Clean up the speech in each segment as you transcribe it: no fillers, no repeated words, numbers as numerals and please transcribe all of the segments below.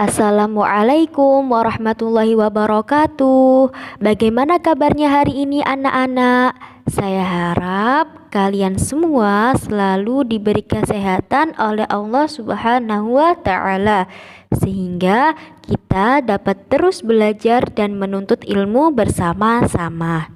Assalamualaikum warahmatullahi wabarakatuh. Bagaimana kabarnya hari ini anak-anak? Saya harap kalian semua selalu diberi kesehatan oleh Allah Subhanahu wa taala sehingga kita dapat terus belajar dan menuntut ilmu bersama-sama.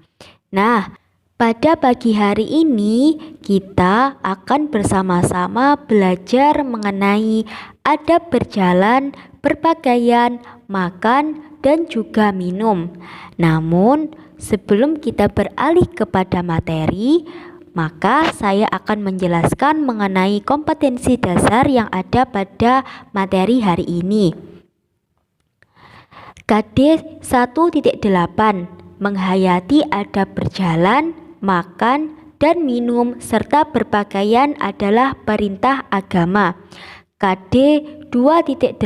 Nah, pada pagi hari ini kita akan bersama-sama belajar mengenai adab berjalan, berpakaian, makan, dan juga minum. Namun, sebelum kita beralih kepada materi, maka saya akan menjelaskan mengenai kompetensi dasar yang ada pada materi hari ini. KD 1.8 menghayati adab berjalan, makan, dan minum serta berpakaian adalah perintah agama. KD 2.8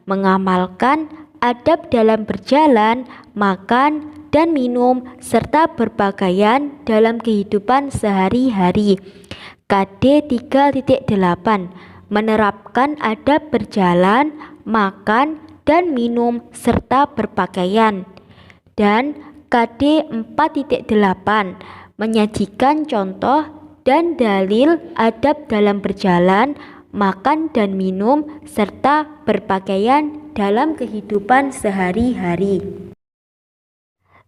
mengamalkan adab dalam berjalan, makan, dan minum serta berpakaian dalam kehidupan sehari-hari. KD 3.8 menerapkan adab berjalan, makan, dan minum serta berpakaian. Dan KD 4.8 menyajikan contoh dan dalil adab dalam berjalan, makan dan minum serta berpakaian dalam kehidupan sehari-hari.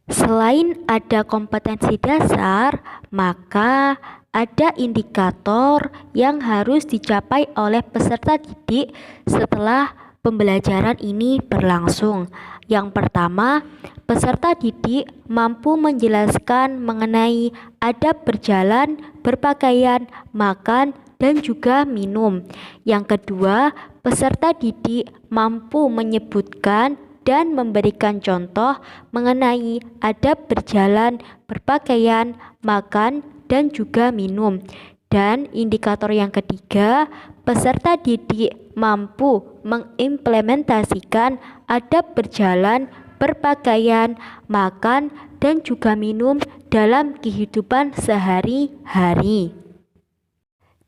Selain ada kompetensi dasar, maka ada indikator yang harus dicapai oleh peserta didik setelah pembelajaran ini berlangsung. Yang pertama, peserta didik mampu menjelaskan mengenai adab berjalan, berpakaian, makan, dan juga minum. Yang kedua, peserta didik mampu menyebutkan dan memberikan contoh mengenai adab berjalan, berpakaian, makan, dan juga minum. Dan indikator yang ketiga, peserta didik mampu mengimplementasikan adab berjalan, berpakaian, makan, dan juga minum dalam kehidupan sehari-hari.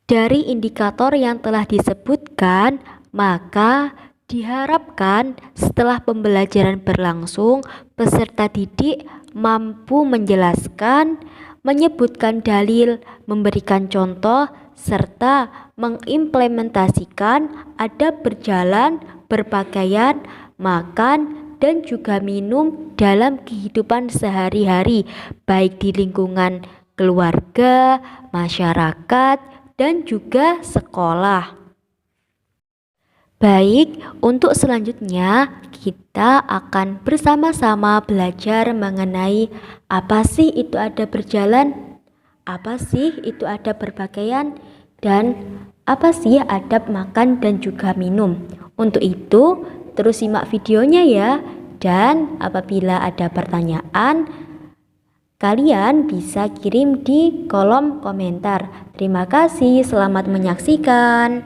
Dari indikator yang telah disebutkan, maka diharapkan setelah pembelajaran berlangsung, peserta didik mampu menjelaskan, menyebutkan dalil, memberikan contoh, serta mengimplementasikan adab berjalan, berpakaian, makan, dan juga minum dalam kehidupan sehari-hari, baik di lingkungan keluarga, masyarakat, dan juga sekolah. Baik, untuk selanjutnya kita akan bersama-sama belajar mengenai apa sih itu adab berjalan, apa sih itu adab berpakaian, dan apa sih adab makan dan juga minum. Untuk itu, terus simak videonya ya. Dan apabila ada pertanyaan, kalian bisa kirim di kolom komentar. Terima kasih, selamat menyaksikan.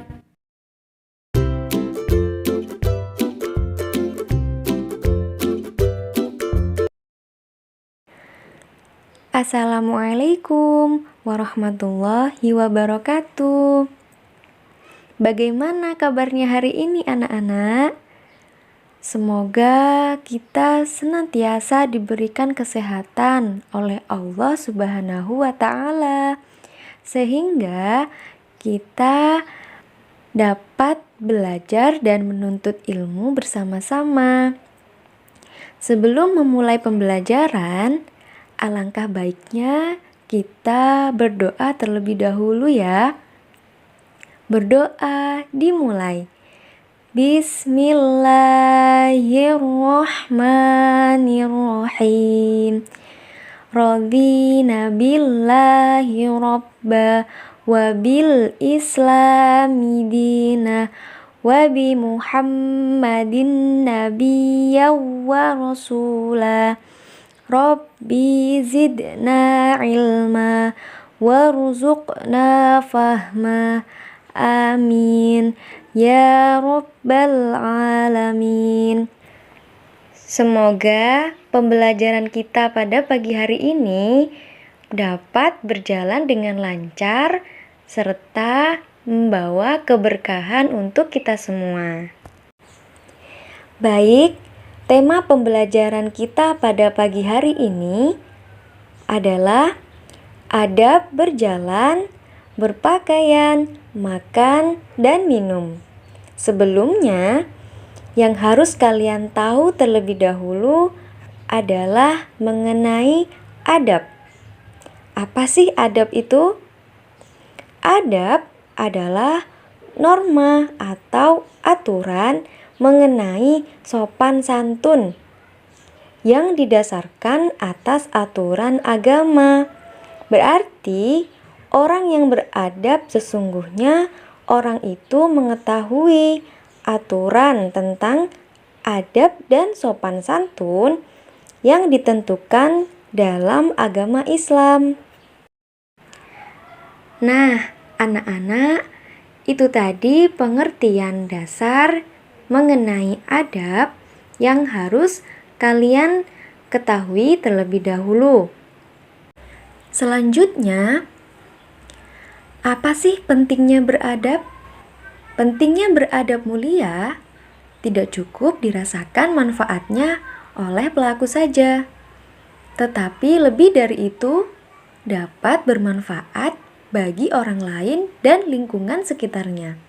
Assalamualaikum warahmatullahi wabarakatuh. Bagaimana kabarnya hari ini anak-anak? Semoga kita senantiasa diberikan kesehatan oleh Allah Subhanahu wa taala sehingga kita dapat belajar dan menuntut ilmu bersama-sama. Sebelum memulai pembelajaran, alangkah baiknya kita berdoa terlebih dahulu ya. Berdoa dimulai. Bismillahirrahmanirrahim. Radina billahi rabba wa bil islami dina wa bi muhammadin nabiyya wa rasula. Rabbi zidna ilma warzuqna fahma. Amin ya rabbal alamin. Semoga pembelajaran kita pada pagi hari ini dapat berjalan dengan lancar serta membawa keberkahan untuk kita semua. Baik, tema pembelajaran kita pada pagi hari ini adalah adab berjalan, berpakaian, makan, dan minum. Sebelumnya, yang harus kalian tahu terlebih dahulu adalah mengenai adab. Apa sih adab itu? Adab adalah norma atau aturan mengenai sopan santun yang didasarkan atas aturan agama. Berarti orang yang beradab sesungguhnya orang itu mengetahui aturan tentang adab dan sopan santun yang ditentukan dalam agama Islam. Nah, anak-anak, itu tadi pengertian dasar mengenai adab yang harus kalian ketahui terlebih dahulu. Selanjutnya, apa sih pentingnya beradab? Pentingnya beradab mulia tidak cukup dirasakan manfaatnya oleh pelaku saja, tetapi lebih dari itu dapat bermanfaat bagi orang lain dan lingkungan sekitarnya.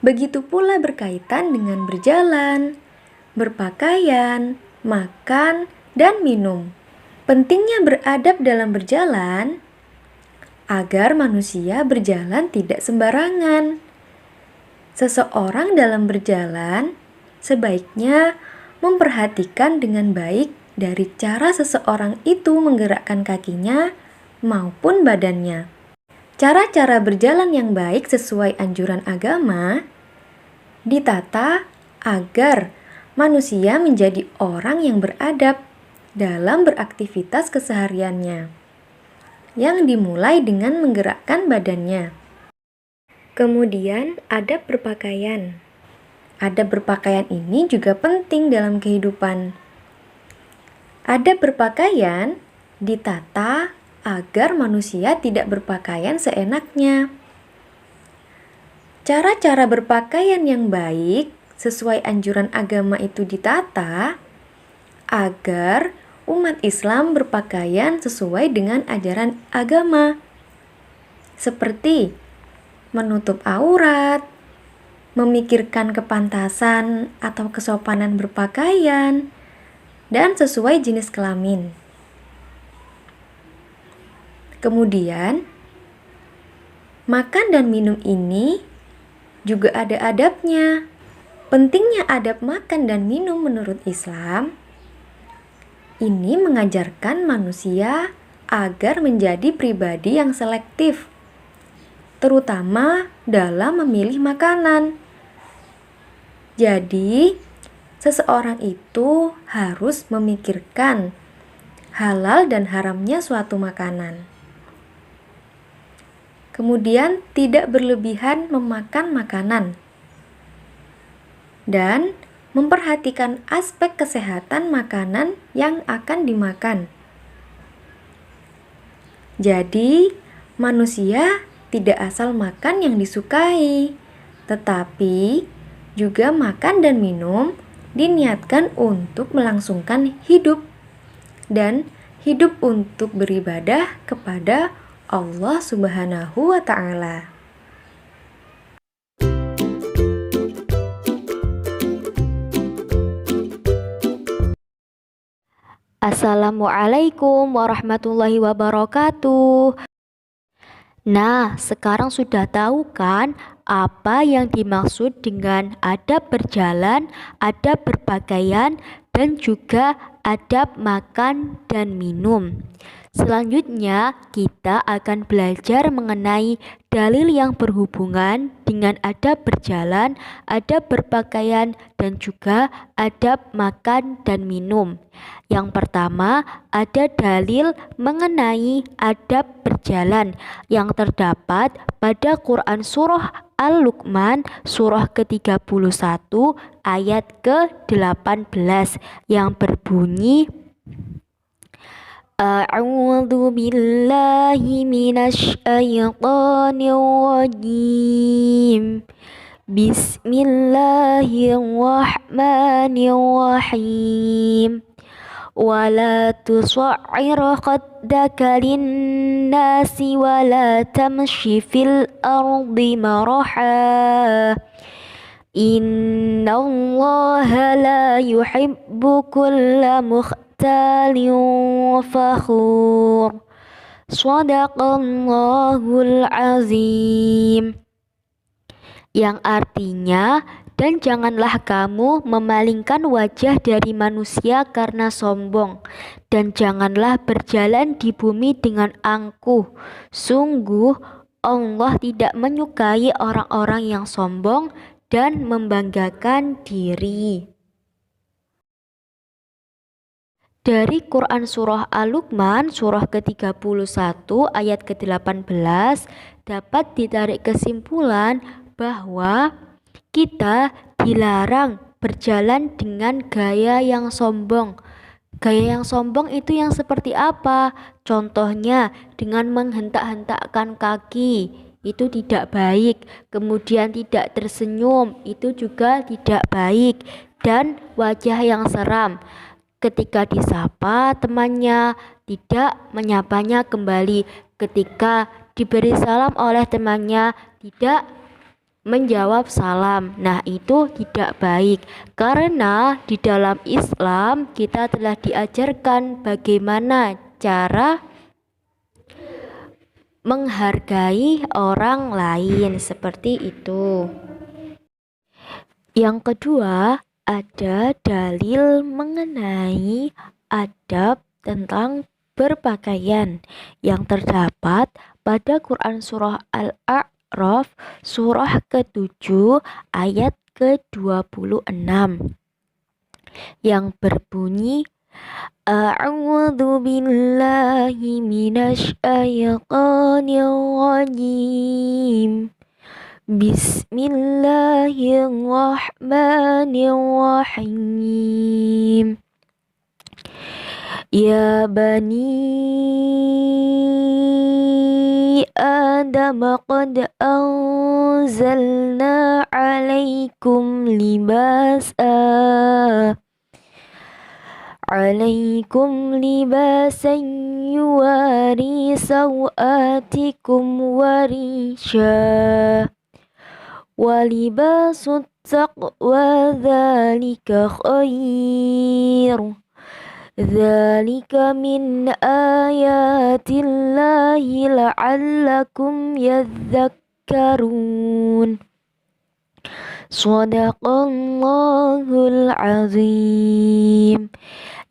Begitu pula berkaitan dengan berjalan, berpakaian, makan, dan minum. Pentingnya beradab dalam berjalan agar manusia berjalan tidak sembarangan. Seseorang dalam berjalan sebaiknya memperhatikan dengan baik dari cara seseorang itu menggerakkan kakinya maupun badannya. Cara-cara berjalan yang baik sesuai anjuran agama ditata agar manusia menjadi orang yang beradab dalam beraktivitas kesehariannya, yang dimulai dengan menggerakkan badannya. Kemudian, adab berpakaian. Adab berpakaian ini juga penting dalam kehidupan. Adab berpakaian ditata agar manusia tidak berpakaian seenaknya. Cara-cara berpakaian yang baik sesuai anjuran agama itu ditata agar umat Islam berpakaian sesuai dengan ajaran agama, seperti menutup aurat, memikirkan kepantasan atau kesopanan berpakaian, dan sesuai jenis kelamin. Kemudian, makan dan minum ini juga ada adabnya. Pentingnya adab makan dan minum menurut Islam, ini mengajarkan manusia agar menjadi pribadi yang selektif, terutama dalam memilih makanan. Jadi, seseorang itu harus memikirkan halal dan haramnya suatu makanan. Kemudian tidak berlebihan memakan makanan dan memperhatikan aspek kesehatan makanan yang akan dimakan. Jadi, manusia tidak asal makan yang disukai, tetapi juga makan dan minum diniatkan untuk melangsungkan hidup dan hidup untuk beribadah kepada Allah Subhanahu wa Ta'ala. Assalamualaikum warahmatullahi wabarakatuh. Nah, sekarang sudah tahu kan apa yang dimaksud dengan adab berjalan, adab berpakaian, dan juga adab makan dan minum. Selanjutnya, kita akan belajar mengenai dalil yang berhubungan dengan adab berjalan, adab berpakaian, dan juga adab makan dan minum. Yang pertama, ada dalil mengenai adab berjalan yang terdapat pada Quran Surah Al-Luqman surah ke-31 ayat ke-18 yang berbunyi A'udzu billahi minasy syaithanir rajim. Bismillahirrahmanirrahim. Wala tusa'ir khaddaka linnasi wala tamshi fil ardi maraha. Innallaha la yuhibbu kulla mukhtalin fakhur. Shadaqallahul azim. Yang artinya, dan janganlah kamu memalingkan wajah dari manusia karena sombong, dan janganlah berjalan di bumi dengan angkuh. Sungguh Allah tidak menyukai orang-orang yang sombong dan membanggakan diri. Dari Quran Surah Al-Luqman, surah ke-31 ayat ke-18, dapat ditarik kesimpulan bahwa kita dilarang berjalan dengan gaya yang sombong. Gaya yang sombong itu yang seperti apa? Contohnya dengan menghentak-hentakkan kaki, itu tidak baik. Kemudian tidak tersenyum, itu juga tidak baik. Dan wajah yang seram. Ketika disapa temannya, tidak menyapanya kembali. Ketika diberi salam oleh temannya, tidak menjawab salam. Nah, itu tidak baik. Karena di dalam Islam kita telah diajarkan bagaimana cara menghargai orang lain, seperti itu. Yang kedua, ada dalil mengenai adab tentang berpakaian yang terdapat pada Quran Surah Al-A'raf surah ke-7 ayat ke-26 yang berbunyi, A'udzu billahi minasy syaithanir rajim. Bismillahirrahmanirrahim. Ya bani Adam qad anzalna alaikum libasan yuwari sawatikum warisha walibasut taqwa dzalika khair. Dzalika min ayatillahi la'allakum yadhakkarun. Shadaqallahul azim.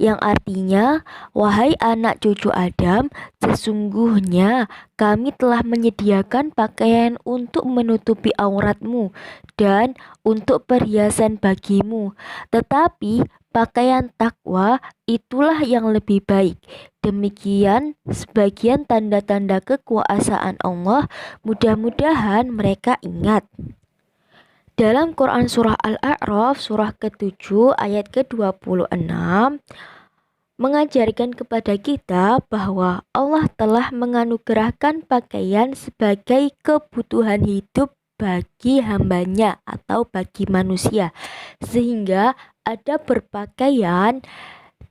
Yang artinya, wahai anak cucu Adam, sesungguhnya kami telah menyediakan pakaian untuk menutupi auratmu dan untuk perhiasan bagimu. Tetapi pakaian takwa itulah yang lebih baik. Demikian sebagian tanda-tanda kekuasaan Allah. Mudah-mudahan mereka ingat. Dalam Quran Surah Al-A'raf surah ke-7 ayat ke-26 mengajarkan kepada kita bahwa Allah telah menganugerahkan pakaian sebagai kebutuhan hidup bagi hambanya atau bagi manusia, sehingga ada berpakaian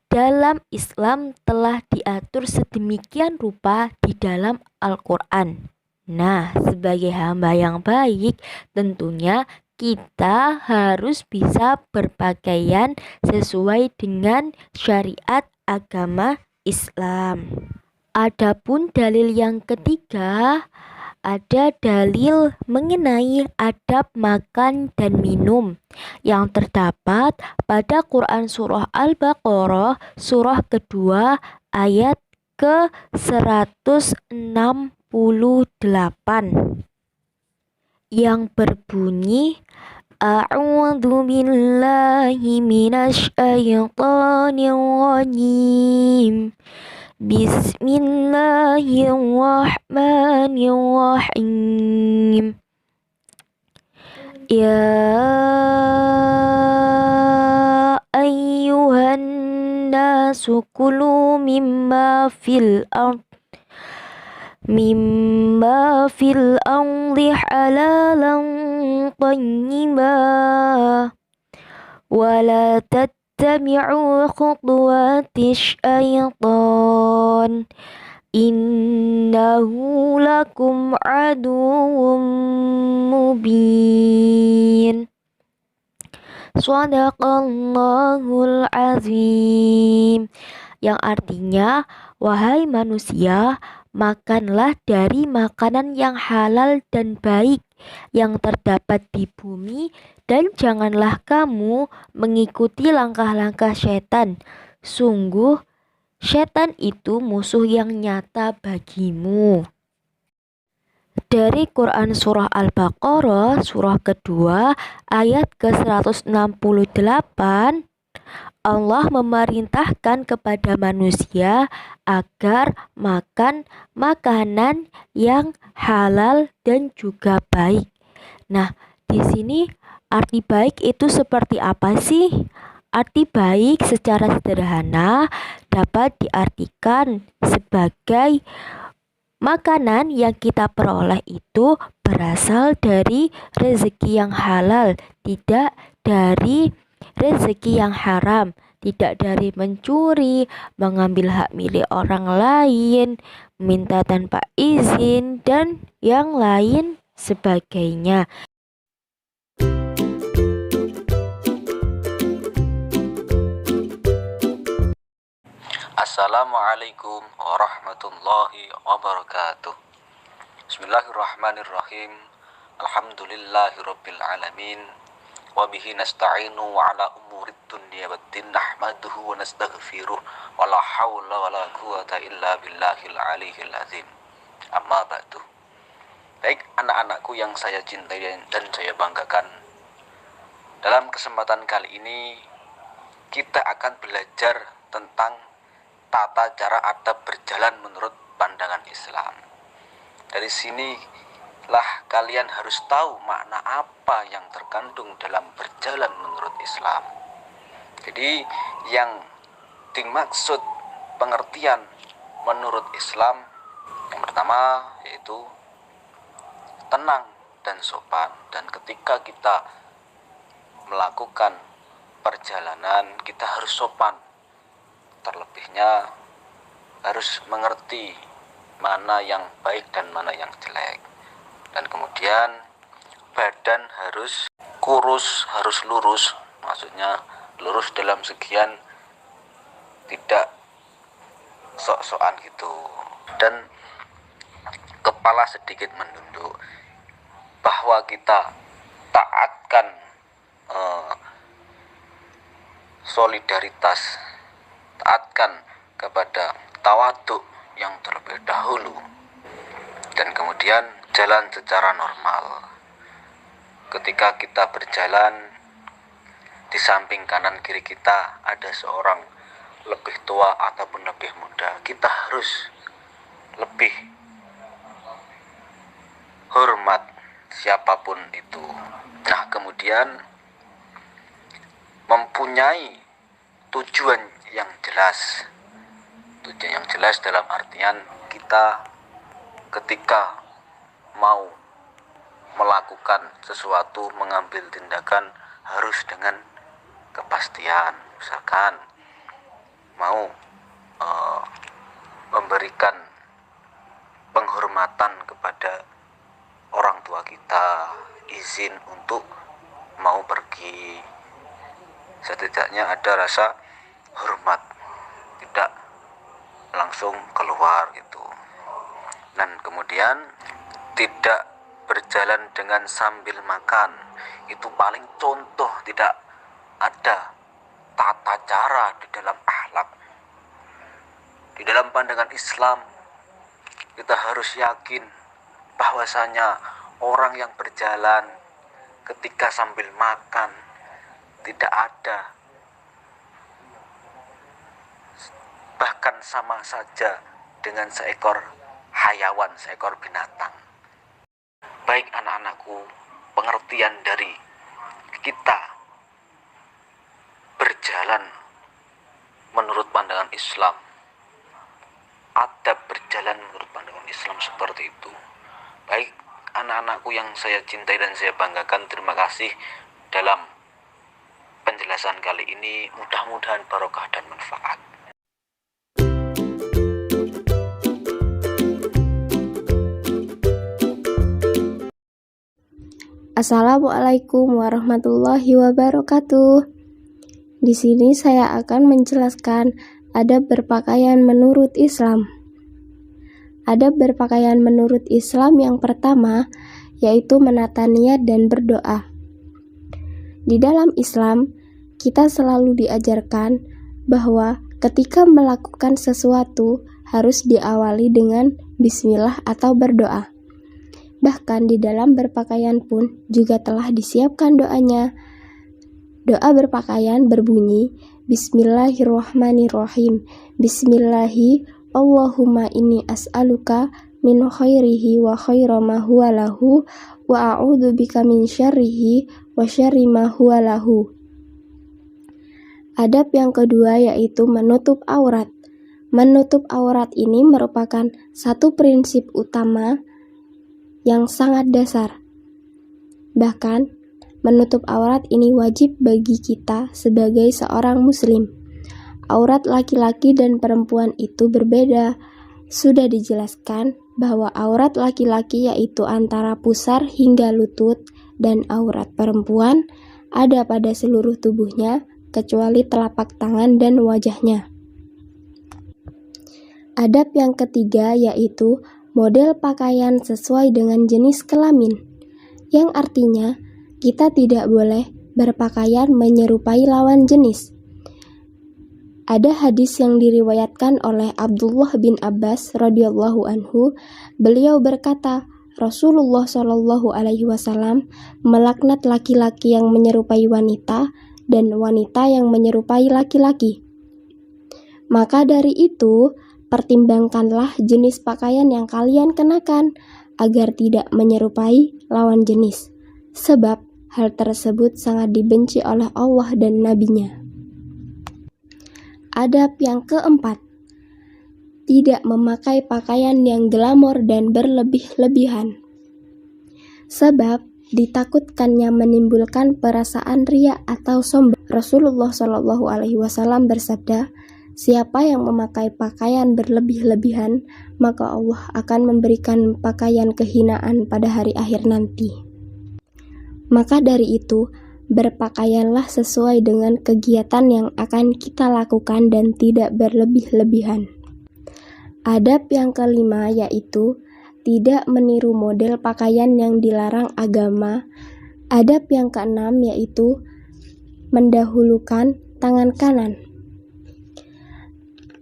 dalam Islam telah diatur sedemikian rupa di dalam Al-Quran. Nah, sebagai hamba yang baik, tentunya kita harus bisa berpakaian sesuai dengan syariat agama Islam. Adapun dalil yang ketiga, ada dalil mengenai adab makan dan minum yang terdapat pada Quran Surah Al-Baqarah surah kedua ayat ke-168 yang berbunyi, A'udzu billahi minasy syaithanir rajim. Bismillahirrahmanirrahim. Ya ayyuhan nasu kulu mimma fil ardi halalan طيبا ولا تتبعوا خطوات الشيطان إنه لكم عدو مبين. Shadaqallahul azim, yang artinya, wahai manusia, makanlah dari makanan yang halal dan baik yang terdapat di bumi, dan janganlah kamu mengikuti langkah-langkah setan. Sungguh, setan itu musuh yang nyata bagimu. Dari Quran Surah Al-Baqarah, surah kedua, ayat ke-168, Allah memerintahkan kepada manusia agar makan makanan yang halal dan juga baik. Nah, di sini arti baik itu seperti apa sih? Arti baik secara sederhana dapat diartikan sebagai makanan yang kita peroleh itu berasal dari rezeki yang halal, tidak dari rezeki yang haram, tidak dari mencuri, mengambil hak milik orang lain, minta tanpa izin, dan yang lain sebagainya. Assalamualaikum warahmatullahi wabarakatuh. Bismillahirrahmanirrahim. Alhamdulillahirabbil alamin. Wa bihi nasta'inu ala umurid dunya waddin, nahmaduhu wa nastaghfiruh wa la haula wa la quwata illa billahil aliyil azim. Amma ba'du. Baik anak-anakku yang saya cintai dan saya banggakan, dalam kesempatan kali ini kita akan belajar tentang tata cara adab berjalan menurut pandangan Islam. Dari sinilah kalian harus tahu makna apa yang terkandung dalam berjalan menurut Islam. Jadi yang dimaksud pengertian menurut Islam yang pertama yaitu tenang dan sopan. Dan ketika kita melakukan perjalanan, kita harus sopan. Terlebihnya harus mengerti mana yang baik dan mana yang jelek. Dan kemudian badan harus kurus, harus lurus. Maksudnya lurus dalam sekian tidak sok-sokan gitu. Dan kepala sedikit menunduk. Bahwa kita taatkan solidaritas, taatkan kepada tawaduk yang terlebih dahulu, dan kemudian jalan secara normal. Ketika kita berjalan, di samping kanan kiri kita ada seorang lebih tua ataupun lebih muda, kita harus lebih hormat siapapun itu. Nah, kemudian mempunyai tujuan yang jelas. Tujuan yang jelas dalam artian kita ketika mau melakukan sesuatu, mengambil tindakan harus dengan kepastian. Misalkan mau memberikan penghormatan kepada orang tua kita, izin untuk mau pergi, setidaknya ada rasa hormat, tidak langsung keluar gitu. Dan kemudian tidak berjalan dengan sambil makan, itu paling contoh tidak ada tata cara di dalam akhlak. Di dalam pandangan Islam kita harus yakin bahwasanya orang yang berjalan ketika sambil makan tidak ada, bahkan sama saja dengan seekor hayawan, seekor binatang. Baik anak-anakku, pengertian dari kita berjalan menurut pandangan Islam, adab berjalan menurut pandangan Islam seperti itu. Baik anak-anakku yang saya cintai dan saya banggakan, terima kasih dalam penjelasan kali ini. Mudah-mudahan barokah dan manfaat. Assalamualaikum warahmatullahi wabarakatuh. Di sini saya akan menjelaskan adab berpakaian menurut Islam. Adab berpakaian menurut Islam yang pertama yaitu menata niat dan berdoa. Di dalam Islam, kita selalu diajarkan bahwa ketika melakukan sesuatu harus diawali dengan bismillah atau berdoa. Bahkan di dalam berpakaian pun juga telah disiapkan doanya. Doa berpakaian berbunyi, Bismillahirrahmanirrahim. Bismillahi, Allahumma inni as'aluka min khairihi wa khaira ma huwa lahu wa a'udzu bika min syarrihi wa syarri ma huwa lahu. Adab yang kedua yaitu menutup aurat. Menutup aurat ini merupakan satu prinsip utama yang sangat dasar. Bahkan, menutup aurat ini wajib bagi kita sebagai seorang muslim. Aurat laki-laki dan perempuan itu berbeda. Sudah dijelaskan bahwa aurat laki-laki yaitu antara pusar hingga lutut dan aurat perempuan ada pada seluruh tubuhnya kecuali telapak tangan dan wajahnya. Adab yang ketiga yaitu model pakaian sesuai dengan jenis kelamin, yang artinya kita tidak boleh berpakaian menyerupai lawan jenis. Ada hadis yang diriwayatkan oleh Abdullah bin Abbas radhiyallahu anhu, beliau berkata, Rasulullah Shallallahu alaihi wasallam melaknat laki-laki yang menyerupai wanita dan wanita yang menyerupai laki-laki. Maka dari itu, pertimbangkanlah jenis pakaian yang kalian kenakan agar tidak menyerupai lawan jenis, sebab hal tersebut sangat dibenci oleh Allah dan Nabi-Nya. Adab yang keempat, tidak memakai pakaian yang glamor dan berlebih-lebihan, sebab ditakutkannya menimbulkan perasaan riya atau sombong. Rasulullah Shallallahu alaihi wasallam bersabda, siapa yang memakai pakaian berlebih-lebihan, maka Allah akan memberikan pakaian kehinaan pada hari akhir nanti. Maka dari itu, berpakaianlah sesuai dengan kegiatan yang akan kita lakukan dan tidak berlebih-lebihan. Adab yang kelima yaitu tidak meniru model pakaian yang dilarang agama. Adab yang keenam yaitu mendahulukan tangan kanan.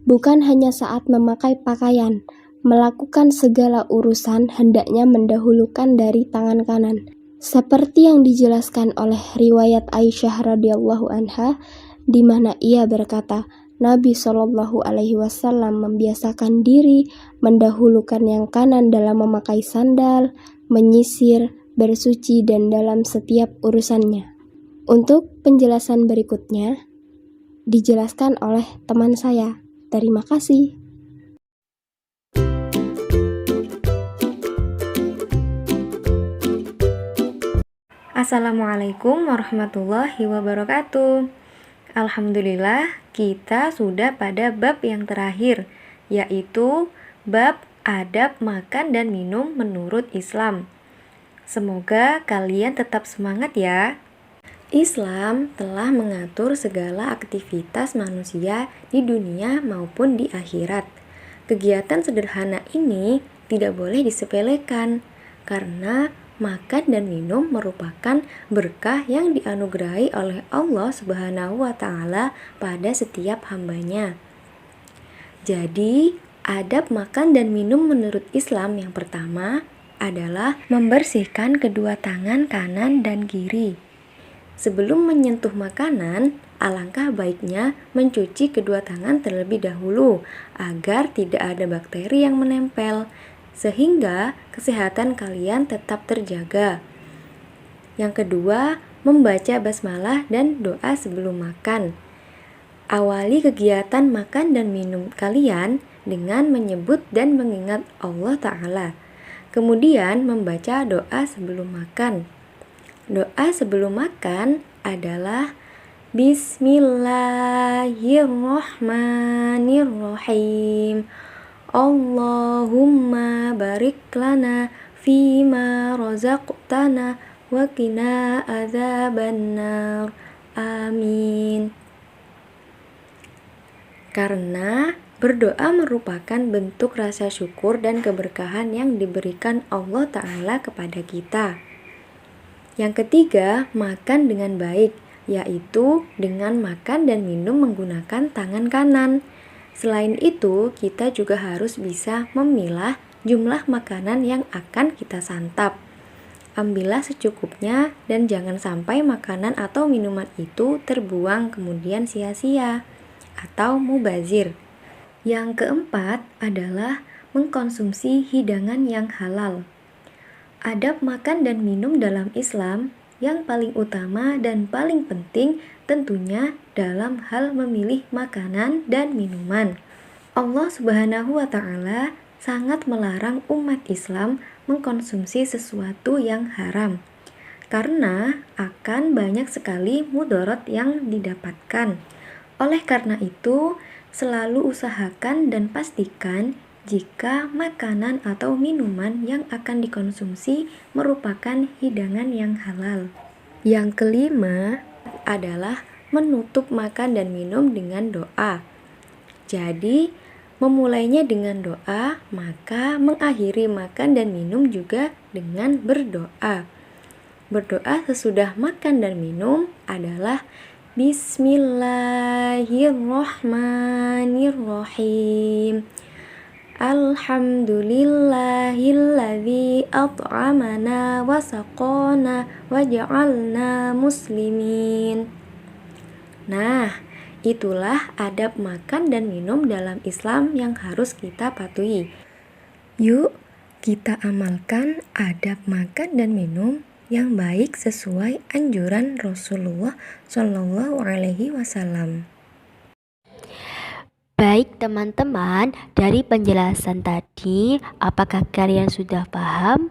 Bukan hanya saat memakai pakaian, melakukan segala urusan hendaknya mendahulukan dari tangan kanan. Seperti yang dijelaskan oleh riwayat Aisyah radhiyallahu anha, di mana ia berkata, Nabi Shallallahu alaihi wasallam membiasakan diri mendahulukan yang kanan dalam memakai sandal, menyisir, bersuci, dan dalam setiap urusannya. Untuk penjelasan berikutnya, dijelaskan oleh teman saya. Terima kasih. Assalamualaikum warahmatullahi wabarakatuh. Alhamdulillah, kita sudah pada bab yang terakhir, yaitu bab adab makan dan minum menurut Islam. Semoga kalian tetap semangat ya. Islam telah mengatur segala aktivitas manusia di dunia maupun di akhirat. Kegiatan sederhana ini tidak boleh disepelekan, karena makan dan minum merupakan berkah yang dianugerahi oleh Allah Subhanahu wa Ta'ala pada setiap hambanya. Jadi, adab makan dan minum menurut Islam yang pertama adalah membersihkan kedua tangan kanan dan kiri. Sebelum menyentuh makanan, alangkah baiknya mencuci kedua tangan terlebih dahulu agar tidak ada bakteri yang menempel, sehingga kesehatan kalian tetap terjaga. Yang kedua, membaca basmalah dan doa sebelum makan. Awali kegiatan makan dan minum kalian dengan menyebut dan mengingat Allah Ta'ala. Kemudian membaca doa sebelum makan. Doa sebelum makan adalah Bismillahirrohmanirrohim. Allahumma barik lana fima razaqtana wa qina adzabannar. Amin. Karena berdoa merupakan bentuk rasa syukur dan keberkahan yang diberikan Allah Ta'ala kepada kita. Yang ketiga, makan dengan baik, yaitu dengan makan dan minum menggunakan tangan kanan. Selain itu, kita juga harus bisa memilah jumlah makanan yang akan kita santap. Ambillah secukupnya dan jangan sampai makanan atau minuman itu terbuang kemudian sia-sia atau mubazir. Yang keempat adalah mengkonsumsi hidangan yang halal. Adab makan dan minum dalam Islam yang paling utama dan paling penting tentunya dalam hal memilih makanan dan minuman. Allah Subhanahu wa Ta'ala sangat melarang umat Islam mengkonsumsi sesuatu yang haram karena akan banyak sekali mudarat yang didapatkan. Oleh karena itu, selalu usahakan dan pastikan jika makanan atau minuman yang akan dikonsumsi merupakan hidangan yang halal. Yang kelima adalah menutup makan dan minum dengan doa. Jadi, memulainya dengan doa, maka mengakhiri makan dan minum juga dengan berdoa. Berdoa sesudah makan dan minum adalah Bismillahirrohmanirrohim. Alhamdulillahilladzi at'amana wa saqana wa ja'alna muslimin. Nah, itulah adab makan dan minum dalam Islam yang harus kita patuhi. Yuk, kita amalkan adab makan dan minum yang baik sesuai anjuran Rasulullah Shallallahu Alaihi Wasallam. Baik teman-teman, dari penjelasan tadi, apakah kalian sudah paham?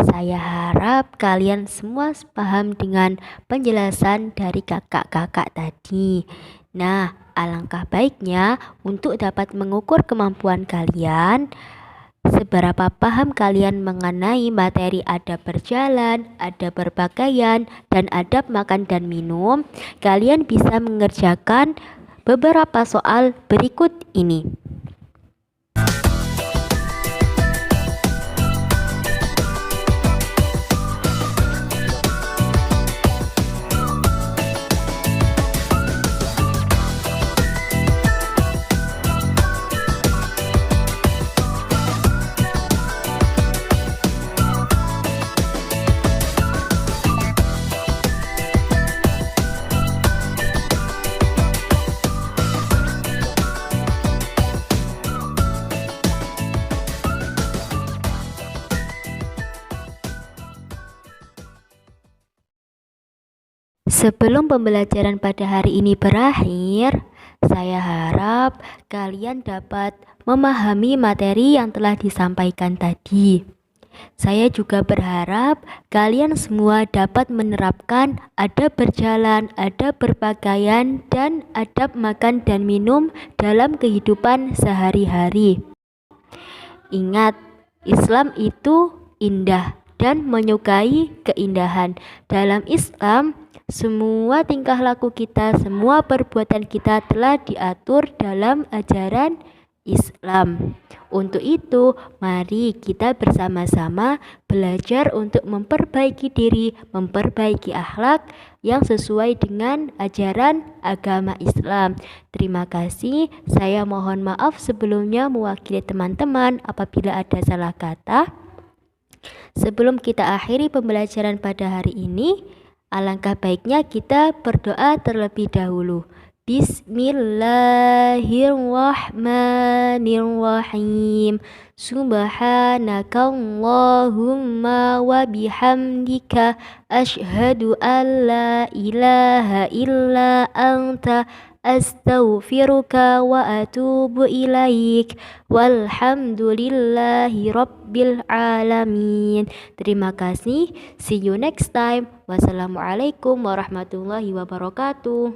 Saya harap kalian semua paham dengan penjelasan dari kakak-kakak tadi. Nah, alangkah baiknya untuk dapat mengukur kemampuan kalian, seberapa paham kalian mengenai materi adab berjalan, adab berpakaian, dan adab makan dan minum, kalian bisa mengerjakan beberapa soal berikut ini. Sebelum pembelajaran pada hari ini berakhir, saya harap kalian dapat memahami materi yang telah disampaikan tadi. Saya juga berharap kalian semua dapat menerapkan adab berjalan, adab berpakaian, dan adab makan dan minum dalam kehidupan sehari-hari. Ingat, Islam itu indah dan menyukai keindahan. Dalam Islam, semua tingkah laku kita, semua perbuatan kita telah diatur dalam ajaran Islam. Untuk itu, mari kita bersama-sama belajar untuk memperbaiki diri, memperbaiki akhlak yang sesuai dengan ajaran agama Islam. Terima kasih. Saya mohon maaf sebelumnya mewakili teman-teman apabila ada salah kata. Sebelum kita akhiri pembelajaran pada hari ini, alangkah baiknya kita berdoa terlebih dahulu. Bismillahirrahmanirrahim. Subhanakallahumma wa bihamdika asyhadu an la ilaha illa anta astaghfiruka wa atubu ilaik. Walhamdulillahi rabbil alamin. Terima kasih. See you next time. Wassalamualaikum warahmatullahi wabarakatuh.